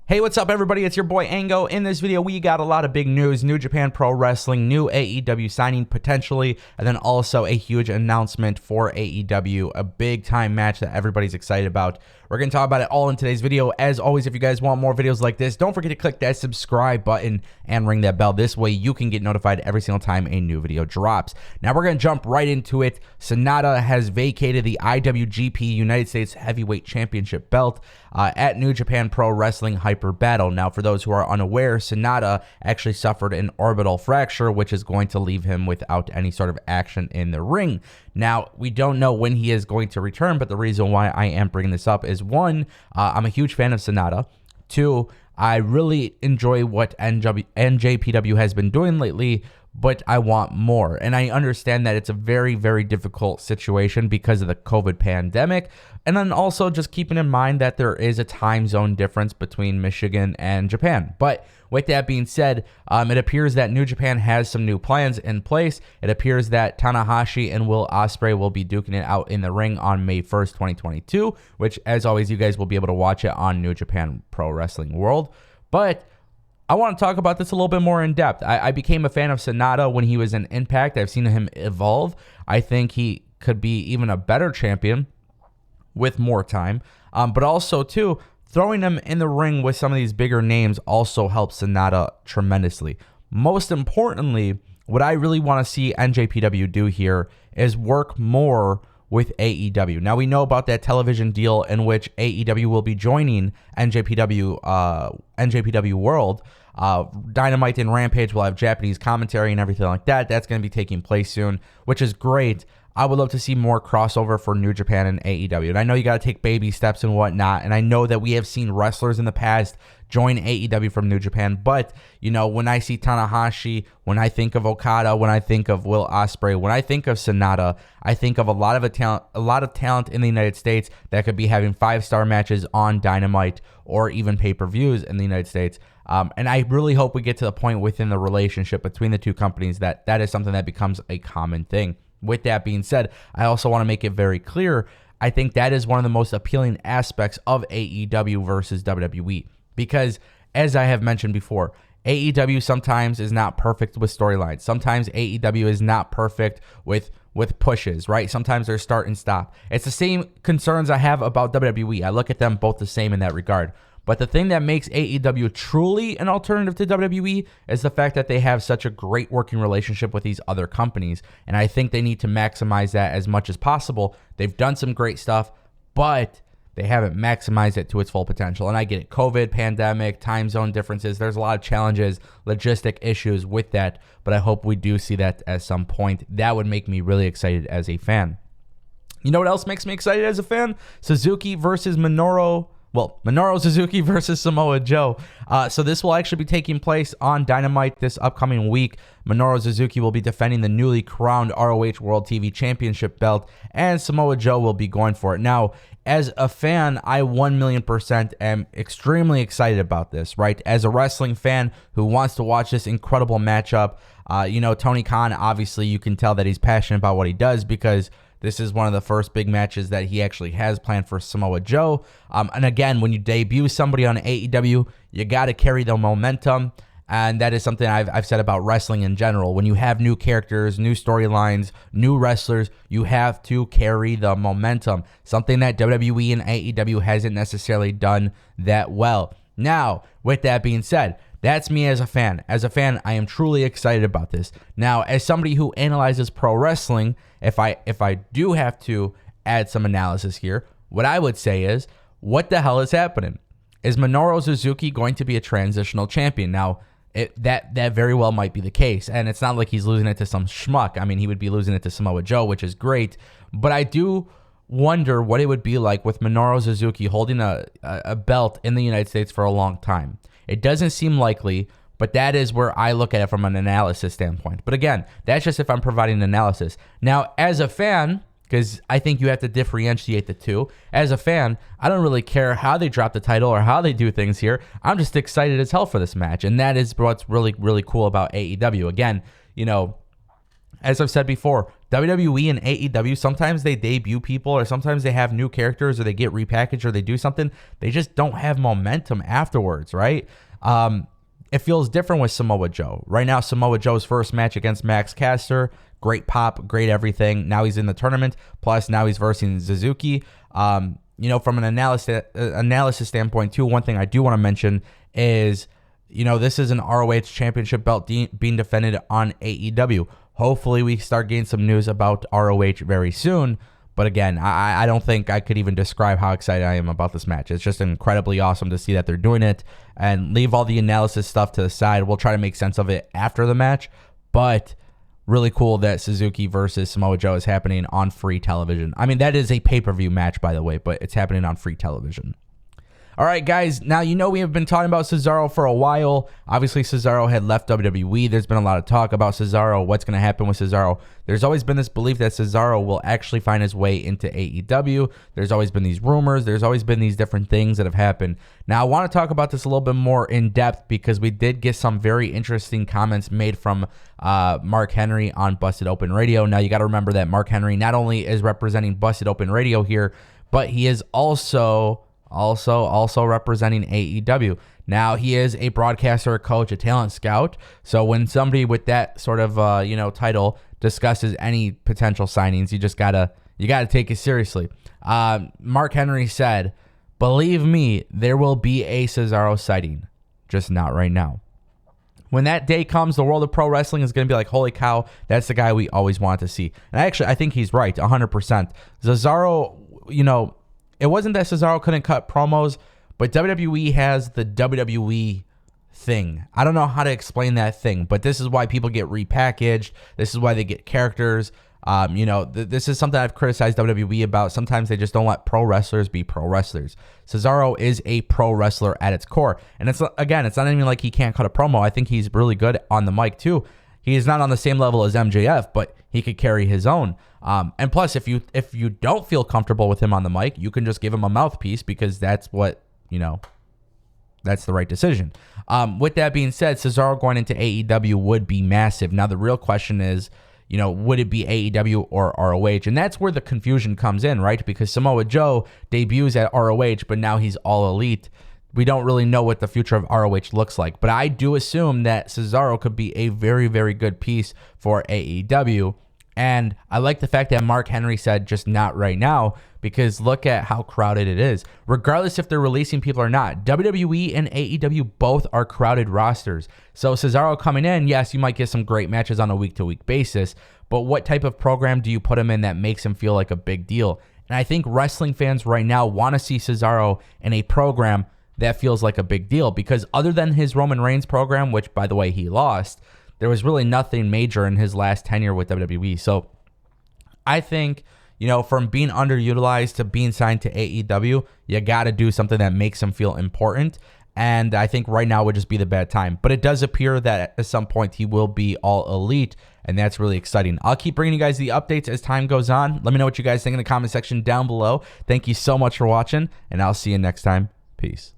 Hey, what's up, everybody? It's your boy Ango. In this video, we got a lot of big news. New Japan Pro Wrestling, new AEW signing potentially, and then also a huge announcement for AEW, a big-time match that everybody's excited about. We're going to talk about it all in today's video. As always, if you guys want more videos like this, don't forget to click that subscribe button and ring that bell. This way, you can get notified every single time a new video drops. Now, we're going to jump right into it. Sonata has vacated the IWGP United States Heavyweight Championship belt at New Japan Pro Wrestling Hyper Battle. Now, for those who are unaware, Sonata actually suffered an orbital fracture, which is going to leave him without any sort of action in the ring. Now, we don't know when he is going to return, but the reason why I am bringing this up is, one, I'm a huge fan of Sonata. Two, I really enjoy what NJPW has been doing lately, but I want more. And I understand that it's a very, very difficult situation because of the COVID pandemic. And then also just keeping in mind that there is a time zone difference between Michigan and Japan. But with that being said, it appears that New Japan has some new plans in place. It appears that Tanahashi and Will Ospreay will be duking it out in the ring on May 1st, 2022, which, as always, you guys will be able to watch it on New Japan Pro Wrestling World. But I want to talk about this a little bit more in depth. I became a fan of Sonata when he was in Impact. I've seen him evolve. I think he could be even a better champion with more time. But also, too, throwing him in the ring with some of these bigger names also helps Sonata tremendously. Most importantly, what I really want to see NJPW do here is work more with AEW. Now, we know about that television deal in which AEW will be joining NJPW World. Dynamite and Rampage will have Japanese commentary and everything like that. That's going to be taking place soon, which is great. I would love to see more crossover for New Japan and AEW. And I know you got to take baby steps and whatnot. And I know that we have seen wrestlers in the past join AEW from New Japan. But, you know, when I see Tanahashi, when I think of Okada, when I think of Will Ospreay, when I think of Sonata, I think of a lot of talent in the United States that could be having 5-star matches on Dynamite or even pay-per-views in the United States. And I really hope we get to the point within the relationship between the two companies that that is something that becomes a common thing. With that being said, I also want to make it very clear, I think that is one of the most appealing aspects of AEW versus WWE. Because, as I have mentioned before, AEW sometimes is not perfect with storylines. Sometimes AEW is not perfect with pushes, right? Sometimes there's start and stop. It's the same concerns I have about WWE. I look at them both the same in that regard. But the thing that makes AEW truly an alternative to WWE is the fact that they have such a great working relationship with these other companies. And I think they need to maximize that as much as possible. They've done some great stuff, but they haven't maximized it to its full potential. And I get it. COVID, pandemic, time zone differences. There's a lot of challenges, logistic issues with that. But I hope we do see that at some point. That would make me really excited as a fan. You know what else makes me excited as a fan? Suzuki versus Minoru. Well, Minoru Suzuki versus Samoa Joe. So this will actually be taking place on Dynamite this upcoming week. Minoru Suzuki will be defending the newly crowned ROH World TV Championship belt, and Samoa Joe will be going for it. Now, as a fan, I 1,000,000% am extremely excited about this, right? As a wrestling fan who wants to watch this incredible matchup, Tony Khan, obviously you can tell that he's passionate about what he does because this is one of the first big matches that he actually has planned for Samoa Joe. And again, when you debut somebody on AEW, you got to carry the momentum. And that is something I've said about wrestling in general. When you have new characters, new storylines, new wrestlers, you have to carry the momentum. Something that WWE and AEW hasn't necessarily done that well. Now, with that being said, that's me as a fan. As a fan, I am truly excited about this. Now, as somebody who analyzes pro wrestling, if I do have to add some analysis here, what I would say is, what the hell is happening? Is Minoru Suzuki going to be a transitional champion? Now, that very well might be the case, and it's not like he's losing it to some schmuck. I mean, he would be losing it to Samoa Joe, which is great, but I do wonder what it would be like with Minoru Suzuki holding a belt in the United States for a long time. It doesn't seem likely, but that is where I look at it from an analysis standpoint. But again, that's just if I'm providing an analysis. Now, as a fan, because I think you have to differentiate the two, as a fan, I don't really care how they drop the title or how they do things here. I'm just excited as hell for this match, and that is what's really, really cool about AEW. Again, As I've said before, WWE and AEW, sometimes they debut people or sometimes they have new characters or they get repackaged or they do something. They just don't have momentum afterwards, right? It feels different with Samoa Joe. Right now, Samoa Joe's first match against Max Caster, great pop, great everything. Now he's in the tournament. Plus, now he's versing Suzuki. From an analysis standpoint, too, one thing I do want to mention is, this is an ROH championship belt being defended on AEW. Hopefully, we start getting some news about ROH very soon. But again, I don't think I could even describe how excited I am about this match. It's just incredibly awesome to see that they're doing it, and leave all the analysis stuff to the side. We'll try to make sense of it after the match, but really cool that Suzuki versus Samoa Joe is happening on free television. I mean, that is a pay-per-view match, by the way, but it's happening on free television. All right, guys, now we have been talking about Cesaro for a while. Obviously, Cesaro had left WWE. There's been a lot of talk about Cesaro, what's going to happen with Cesaro. There's always been this belief that Cesaro will actually find his way into AEW. There's always been these rumors. There's always been these different things that have happened. Now, I want to talk about this a little bit more in depth because we did get some very interesting comments made from Mark Henry on Busted Open Radio. Now, you got to remember that Mark Henry not only is representing Busted Open Radio here, but he is also representing AEW. Now, he is a broadcaster, a coach, a talent scout. So when somebody with that sort of title discusses any potential signings, you gotta take it seriously. Mark Henry said, "Believe me, there will be a Cesaro sighting, just not right now. When that day comes, the world of pro wrestling is going to be like, holy cow, that's the guy we always wanted to see." And I think he's right, 100%. Cesaro, it wasn't that Cesaro couldn't cut promos, but WWE has the WWE thing. I don't know how to explain that thing, but this is why people get repackaged. This is why they get characters. This is something I've criticized WWE about. Sometimes they just don't let pro wrestlers be pro wrestlers. Cesaro is a pro wrestler at its core. And it's not even like he can't cut a promo. I think he's really good on the mic too. He is not on the same level as MJF, but he could carry his own. And plus, if you don't feel comfortable with him on the mic, you can just give him a mouthpiece because that's what, that's the right decision. With that being said, Cesaro going into AEW would be massive. Now, the real question is, would it be AEW or ROH? And that's where the confusion comes in, right? Because Samoa Joe debuts at ROH, but now he's all elite. We don't really know what the future of ROH looks like. But I do assume that Cesaro could be a very, very good piece for AEW. And I like the fact that Mark Henry said just not right now, because look at how crowded it is. Regardless if they're releasing people or not, WWE and AEW both are crowded rosters. So Cesaro coming in, yes, you might get some great matches on a week-to-week basis, but what type of program do you put him in that makes him feel like a big deal? And I think wrestling fans right now want to see Cesaro in a program that feels like a big deal, because other than his Roman Reigns program, which, by the way, he lost, there was really nothing major in his last tenure with WWE. So I think, from being underutilized to being signed to AEW, you got to do something that makes him feel important. And I think right now would just be the bad time. But it does appear that at some point he will be all elite, and that's really exciting. I'll keep bringing you guys the updates as time goes on. Let me know what you guys think in the comment section down below. Thank you so much for watching, and I'll see you next time. Peace.